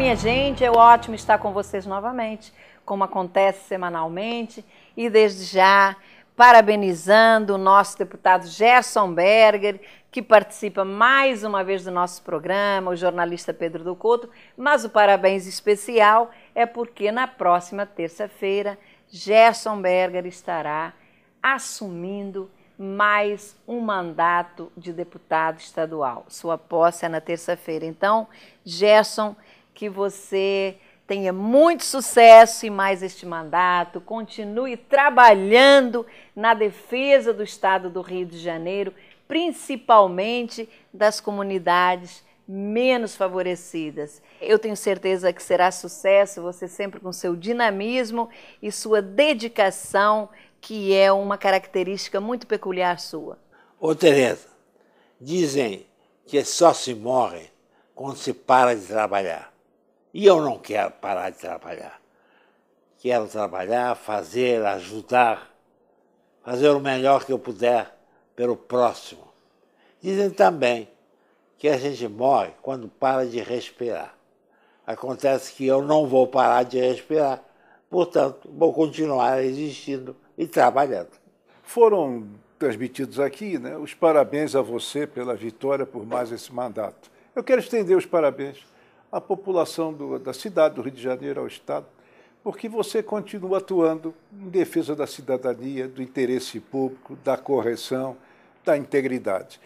minha gente, é ótimo estar com vocês novamente, como acontece semanalmente, e desde já parabenizando o nosso deputado Gerson Berger, que participa mais uma vez do nosso programa, o jornalista Pedro do Couto, mas o parabéns especial é porque na próxima terça-feira Gerson Berger estará assumindo mais um mandato de deputado estadual. Sua posse é na terça-feira. Então, Gerson, que você tenha muito sucesso em mais este mandato, continue trabalhando na defesa do estado do Rio de Janeiro, principalmente das comunidades menos favorecidas. Eu tenho certeza que será sucesso, você sempre com seu dinamismo e sua dedicação, que é uma característica muito peculiar sua. Ô Tereza, dizem que só se morre quando se para de trabalhar. E eu não quero parar de trabalhar. Quero trabalhar, fazer, ajudar, fazer o melhor que eu puder pelo próximo. Dizem também que a gente morre quando para de respirar. Acontece que eu não vou parar de respirar, portanto, vou continuar existindo e trabalhando. Foram transmitidos aqui, né, os parabéns a você pela vitória por mais esse mandato. Eu quero estender os parabéns à população da cidade do Rio de Janeiro, ao Estado, porque você continua atuando em defesa da cidadania, do interesse público, da correção, da integridade.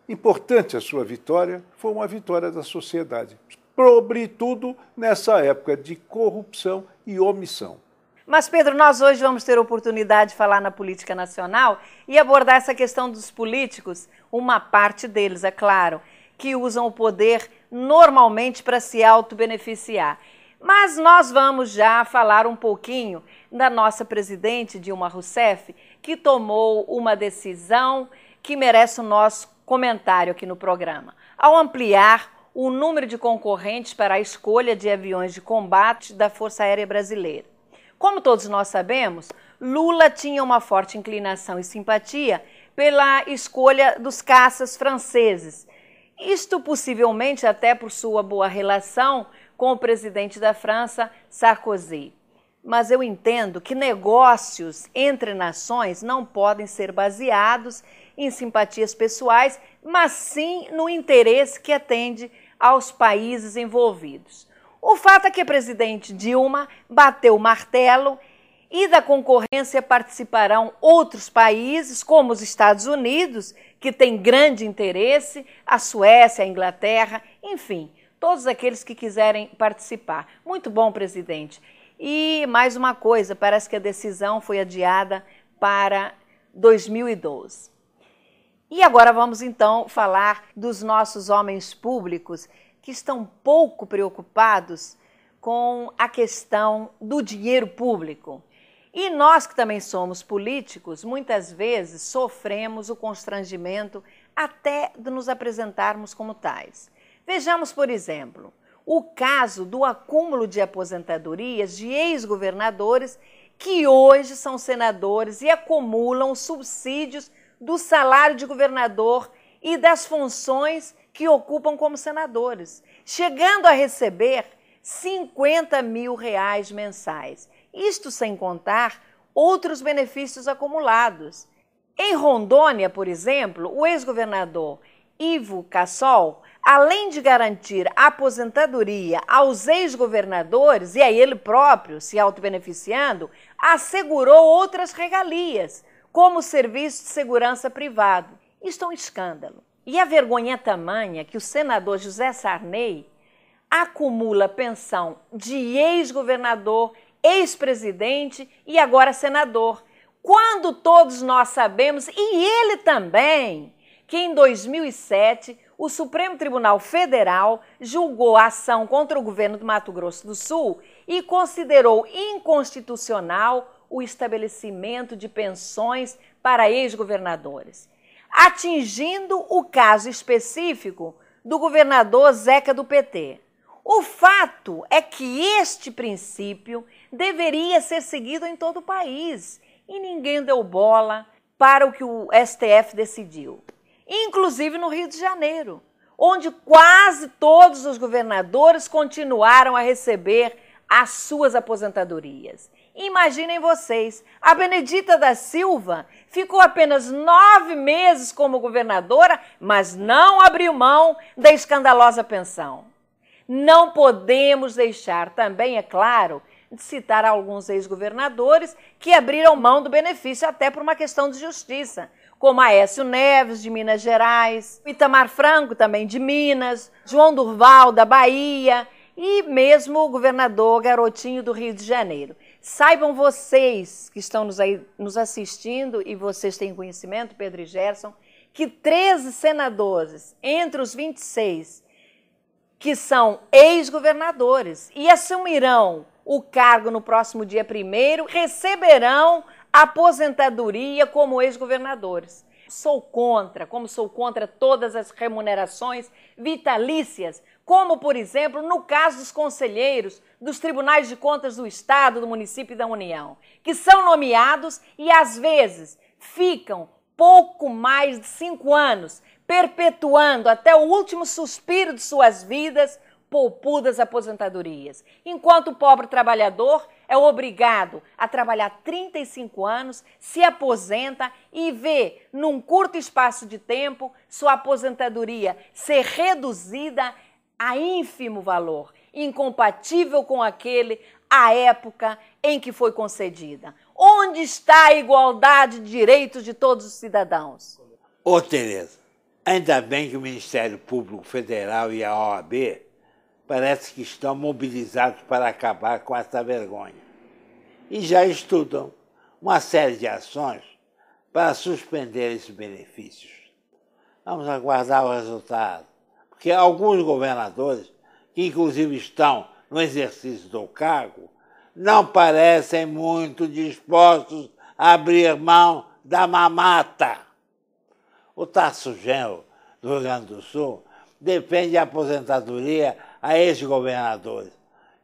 Importante a sua vitória, foi uma vitória da sociedade, sobretudo nessa época de corrupção e omissão. Mas, Pedro, nós hoje vamos ter a oportunidade de falar na política nacional e abordar essa questão dos políticos, uma parte deles, é claro, que usam o poder normalmente para se autobeneficiar. Mas nós vamos já falar um pouquinho da nossa presidente, Dilma Rousseff, que tomou uma decisão que merece o nosso comentário aqui no programa, ao ampliar o número de concorrentes para a escolha de aviões de combate da Força Aérea Brasileira. Como todos nós sabemos, Lula tinha uma forte inclinação e simpatia pela escolha dos caças franceses. Isto possivelmente até por sua boa relação com o presidente da França, Sarkozy. Mas eu entendo que negócios entre nações não podem ser baseados em simpatias pessoais, mas sim no interesse que atende aos países envolvidos. O fato é que a presidente Dilma bateu o martelo e da concorrência participarão outros países, como os Estados Unidos, que têm grande interesse, a Suécia, a Inglaterra, enfim, todos aqueles que quiserem participar. Muito bom, presidente. E mais uma coisa, parece que a decisão foi adiada para 2012. E agora vamos então falar dos nossos homens públicos que estão pouco preocupados com a questão do dinheiro público. E nós que também somos políticos, muitas vezes sofremos o constrangimento até de nos apresentarmos como tais. Vejamos, por exemplo, o caso do acúmulo de aposentadorias de ex-governadores que hoje são senadores e acumulam subsídios do salário de governador e das funções que ocupam como senadores, chegando a receber R$50 mil mensais. Isto sem contar outros benefícios acumulados. Em Rondônia, por exemplo, o ex-governador Ivo Cassol, além de garantir a aposentadoria aos ex-governadores e a ele próprio se autobeneficiando, assegurou outras regalias, como o serviço de segurança privado. Isto é um escândalo. E a vergonha é tamanha que o senador José Sarney acumula pensão de ex-governador, ex-presidente e agora senador, quando todos nós sabemos, e ele também, que em 2007 o Supremo Tribunal Federal julgou a ação contra o governo do Mato Grosso do Sul e considerou inconstitucional o estabelecimento de pensões para ex-governadores, atingindo o caso específico do governador Zeca do PT. O fato é que este princípio deveria ser seguido em todo o país e ninguém deu bola para o que o STF decidiu. Inclusive no Rio de Janeiro, onde quase todos os governadores continuaram a receber as suas aposentadorias. Imaginem vocês, a Benedita da Silva ficou apenas 9 meses como governadora, mas não abriu mão da escandalosa pensão. Não podemos deixar também, é claro, de citar alguns ex-governadores que abriram mão do benefício até por uma questão de justiça, como Aécio Neves, de Minas Gerais, Itamar Franco, também de Minas, João Durval, da Bahia, e mesmo o governador Garotinho, do Rio de Janeiro. Saibam vocês que estão nos assistindo, e vocês têm conhecimento, Pedro e Gerson, que 13 senadores, entre os 26, que são ex-governadores e assumirão o cargo no próximo dia 1º, receberão aposentadoria como ex-governadores. Como sou contra todas as remunerações vitalícias, como, por exemplo, no caso dos conselheiros dos Tribunais de Contas do Estado, do município e da União, que são nomeados e, às vezes, ficam pouco mais de 5 anos, perpetuando até o último suspiro de suas vidas poupudas aposentadorias, enquanto o pobre trabalhador é obrigado a trabalhar 35 anos, se aposenta e vê, num curto espaço de tempo, sua aposentadoria ser reduzida a ínfimo valor, incompatível com aquele à época em que foi concedida. Onde está a igualdade de direitos de todos os cidadãos? Ô, Tereza, ainda bem que o Ministério Público Federal e a OAB parece que estão mobilizados para acabar com essa vergonha. E já estudam uma série de ações para suspender esses benefícios. Vamos aguardar o resultado, porque alguns governadores, que inclusive estão no exercício do cargo, não parecem muito dispostos a abrir mão da mamata. O Tarso Genro, do Rio Grande do Sul, defende a aposentadoria a ex-governadores.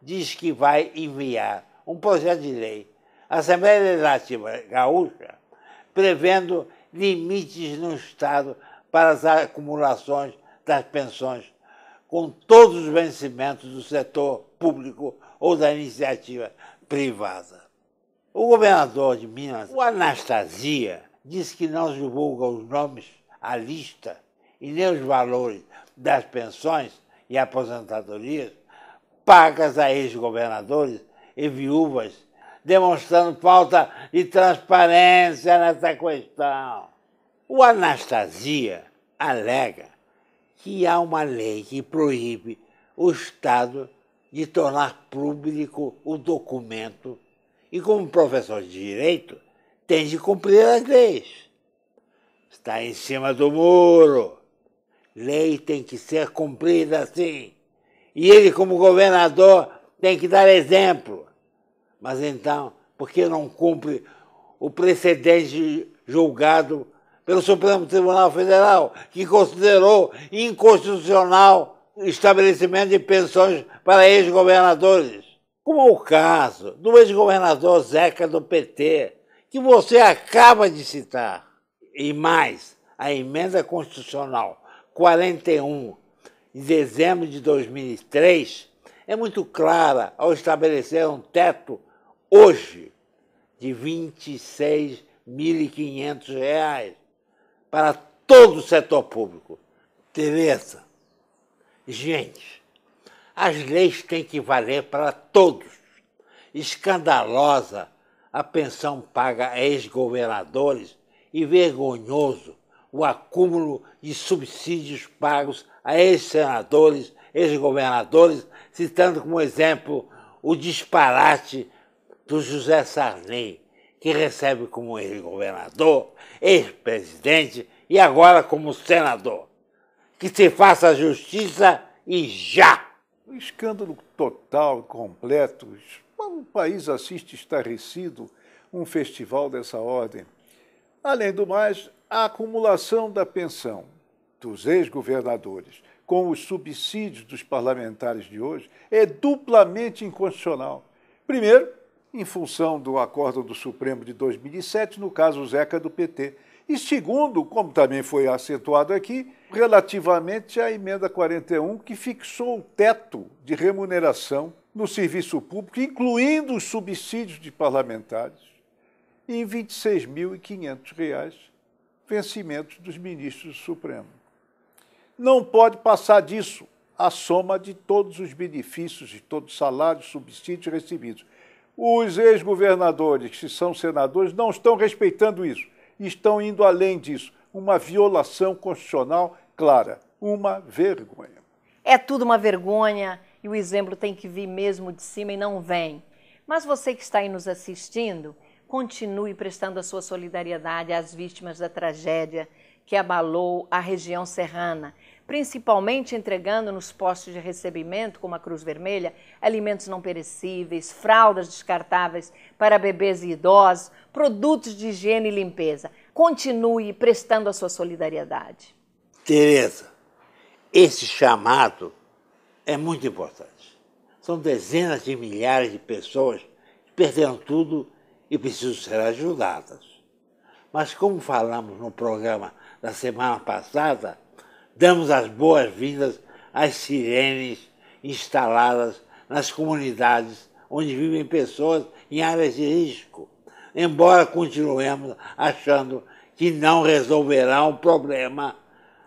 Diz que vai enviar um projeto de lei à Assembleia Legislativa Gaúcha, prevendo limites no Estado para as acumulações das pensões, com todos os vencimentos do setor público ou da iniciativa privada. O governador de Minas, o Anastasia, disse que não divulga os nomes, a lista e nem os valores das pensões e aposentadorias pagas a ex-governadores e viúvas, demonstrando falta de transparência nessa questão. O Anastasia alega que há uma lei que proíbe o Estado de tornar público o documento e, como professor de direito, tem de cumprir as leis. Está em cima do muro. Lei tem que ser cumprida assim. E ele, como governador, tem que dar exemplo. Mas então, por que não cumpre o precedente julgado pelo Supremo Tribunal Federal, que considerou inconstitucional o estabelecimento de pensões para ex-governadores? Como o caso do ex-governador Zeca do PT, que você acaba de citar. E mais, a emenda constitucional 41, de dezembro de 2003, é muito clara ao estabelecer um teto, hoje, de R$ 26.500 para todo o setor público. Tereza, gente, as leis têm que valer para todos. Escandalosa a pensão paga a ex-governadores e vergonhoso o acúmulo de subsídios pagos a ex-senadores, ex-governadores, citando como exemplo o disparate do José Sarney, que recebe como ex-governador, ex-presidente e agora como senador. Que se faça justiça e já! Um escândalo total, completo. Um país assiste estarrecido um festival dessa ordem. Além do mais, a acumulação da pensão dos ex-governadores com os subsídios dos parlamentares de hoje é duplamente inconstitucional. Primeiro, em função do acórdão do Supremo de 2007, no caso Zeca do PT, E segundo, como também foi acentuado aqui, relativamente à emenda 41, que fixou o teto de remuneração no serviço público, incluindo os subsídios de parlamentares, em R$ 26.500, vencimentos dos ministros do Supremo. Não pode passar disso a soma de todos os benefícios, de todos os salários, subsídios recebidos. Os ex-governadores, que são senadores, não estão respeitando isso. Estão indo além disso. Uma violação constitucional clara. Uma vergonha. É tudo uma vergonha e o exemplo tem que vir mesmo de cima e não vem. Mas você que está aí nos assistindo, continue prestando a sua solidariedade às vítimas da tragédia que abalou a região serrana, principalmente entregando nos postos de recebimento, como a Cruz Vermelha, alimentos não perecíveis, fraldas descartáveis para bebês e idosos, produtos de higiene e limpeza. Continue prestando a sua solidariedade. Tereza, esse chamado é muito importante. São dezenas de milhares de pessoas que perderam tudo e precisam ser ajudadas. Mas como falamos no programa da semana passada, damos as boas-vindas às sirenes instaladas nas comunidades onde vivem pessoas em áreas de risco, embora continuemos achando que não resolverão o problema,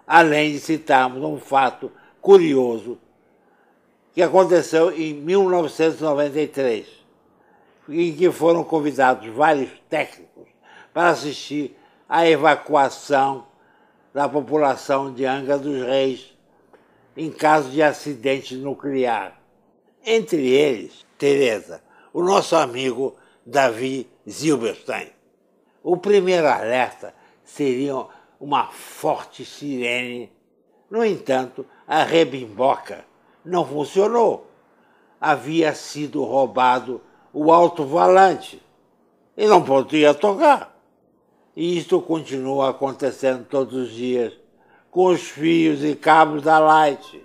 além de citarmos um fato curioso que aconteceu em 1993, em que foram convidados vários técnicos para assistir à evacuação da população de Angra dos Reis em caso de acidente nuclear. Entre eles, Tereza, o nosso amigo Davi Zilberstein. O primeiro alerta seria uma forte sirene. No entanto, a rebimboca não funcionou. Havia sido roubado o alto-falante e não podia tocar. E isto continua acontecendo todos os dias, com os fios e cabos da Light,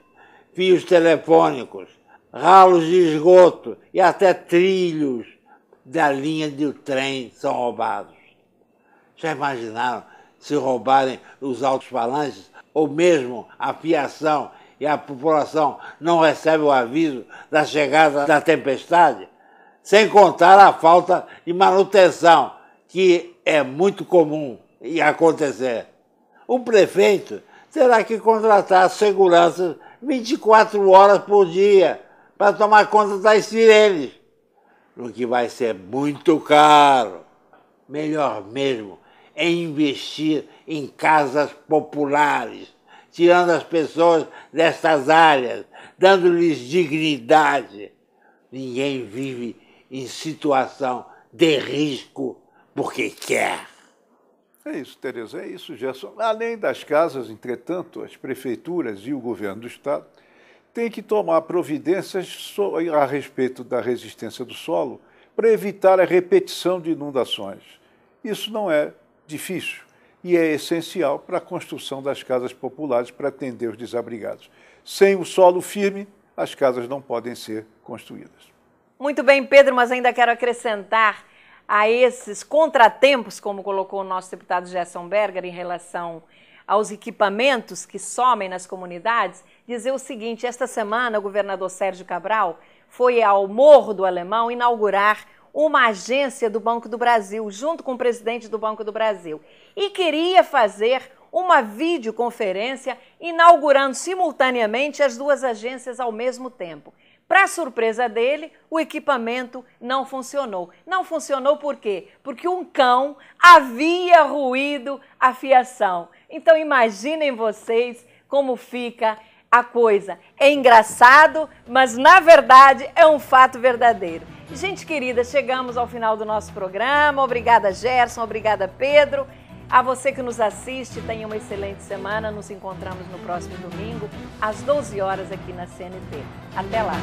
fios telefônicos, ralos de esgoto e até trilhos da linha do trem são roubados. Já imaginaram se roubarem os alto-falantes ou mesmo a fiação e a população não recebe o aviso da chegada da tempestade? Sem contar a falta de manutenção, que é muito comum acontecer. O prefeito terá que contratar seguranças 24 horas por dia para tomar conta das sirenes, o que vai ser muito caro. Melhor mesmo é investir em casas populares, tirando as pessoas destas áreas, dando-lhes dignidade. Ninguém vive em situação de risco porque quer. É isso, Tereza, é isso, Gerson. Além das casas, entretanto, as prefeituras e o governo do Estado têm que tomar providências a respeito da resistência do solo para evitar a repetição de inundações. Isso não é difícil e é essencial para a construção das casas populares para atender os desabrigados. Sem o solo firme, as casas não podem ser construídas. Muito bem, Pedro, mas ainda quero acrescentar a esses contratempos, como colocou o nosso deputado Gerson Berger, em relação aos equipamentos que somem nas comunidades, dizer o seguinte: esta semana o governador Sérgio Cabral foi ao Morro do Alemão inaugurar uma agência do Banco do Brasil, junto com o presidente do Banco do Brasil, e queria fazer uma videoconferência inaugurando simultaneamente as duas agências ao mesmo tempo. Para surpresa dele, o equipamento não funcionou. Não funcionou por quê? Porque um cão havia ruído a fiação. Então imaginem vocês como fica a coisa. É engraçado, mas na verdade é um fato verdadeiro. Gente querida, chegamos ao final do nosso programa. Obrigada, Gerson. Obrigada, Pedro. A você que nos assiste, tenha uma excelente semana. Nos encontramos no próximo domingo, às 12 horas aqui na CNT. Até lá!